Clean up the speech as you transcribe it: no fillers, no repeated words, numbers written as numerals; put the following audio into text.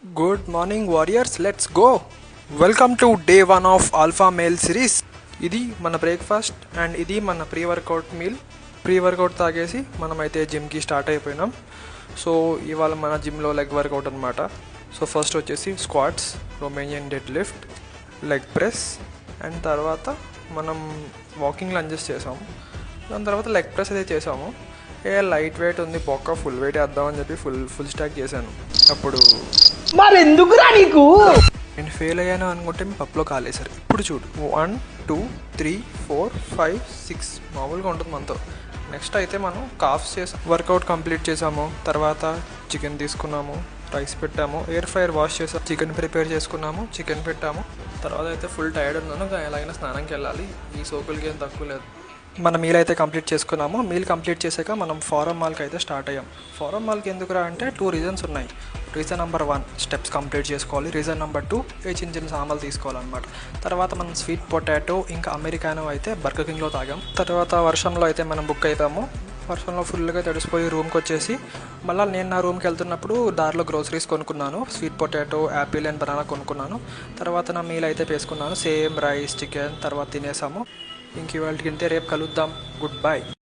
Good morning warriors, let's go. Welcome to day 1 of Alpha Male series. ఇది మన breakfast and ఇది మన pre workout meal. Pre workout తాగేసి మనమైతే జిమ్కి స్టార్ట్ అయిపోయినాం. సో ఇవాళ మన జిమ్లో లెగ్ వర్కౌట్ అనమాట. సో ఫస్ట్ వచ్చేసి squats, Romanian dead lift, leg press and తర్వాత మనం వాకింగ్ లంజెస్ చేసాము. దాని తర్వాత లెగ్ ప్రెస్ అయితే చేసాము. లైట్ వెయిట్ ఉంది బొక్క, ఫుల్ వెయిట్ వేద్దామని చెప్పి ఫుల్ స్టాక్ చేశాను. అప్పుడు మరెందుకురా నీకు నేను ఫెయిల్ అయ్యాను అనుకుంటే మీ పప్పులో కాలేశారు. ఇప్పుడు చూడు 1 2 3 4 5 6 మామూలుగా ఉంటుంది మనతో. నెక్స్ట్ అయితే మనం కాఫ్స్ చేసాం, వర్కౌట్ కంప్లీట్ చేసాము. తర్వాత చికెన్ తీసుకున్నాము, రైస్ పెట్టాము, ఎయిర్ ఫ్రైయర్ వాష్ చేసాము, చికెన్ ప్రిపేర్ చేసుకున్నాము, చికెన్ పెట్టాము. తర్వాత అయితే ఫుల్ టైర్డ్ ఉన్నాను, ఎలాగైనా స్నానంకి వెళ్ళాలి. ఈ సోకులకి ఏం తక్కువ లేదు. మన మీల్ అయితే కంప్లీట్ చేసుకున్నాము. మీల్ కంప్లీట్ చేశాక మనం ఫారం మాల్కి అయితే స్టార్ట్ అయ్యాం. ఫారం మాల్కి ఎందుకురా అంటే 2 రీజన్స్ ఉన్నాయి. రీజన్ నెంబర్ 1 స్టెప్స్ కంప్లీట్ చేసుకోవాలి, రీజన్ నెంబర్ 2 చిన్న సామాన్లు తీసుకోవాలన్నమాట. తర్వాత మనం స్వీట్ పొటాటో ఇంకా అమెరికానో అయితే బర్గర్ కింగ్లో తాగాం. తర్వాత వర్షంలో అయితే మనం బుక్ అయిపోయాము. వర్షంలో ఫుల్గా తడిసిపోయి రూమ్కి వచ్చేసి మళ్ళీ నేను నా రూమ్కి వెళ్తున్నప్పుడు దారిలో గ్రోసరీస్ కొనుక్కున్నాను. Sweet potato, Apple and banana కొనుక్కున్నాను. తర్వాత నా మీల్ అయితే వేసుకున్నాను, సేమ్ రైస్ చికెన్. తర్వాత తినేసాము. ఇంక ఇవాళకి రేపు కలుద్దాం. Good bye.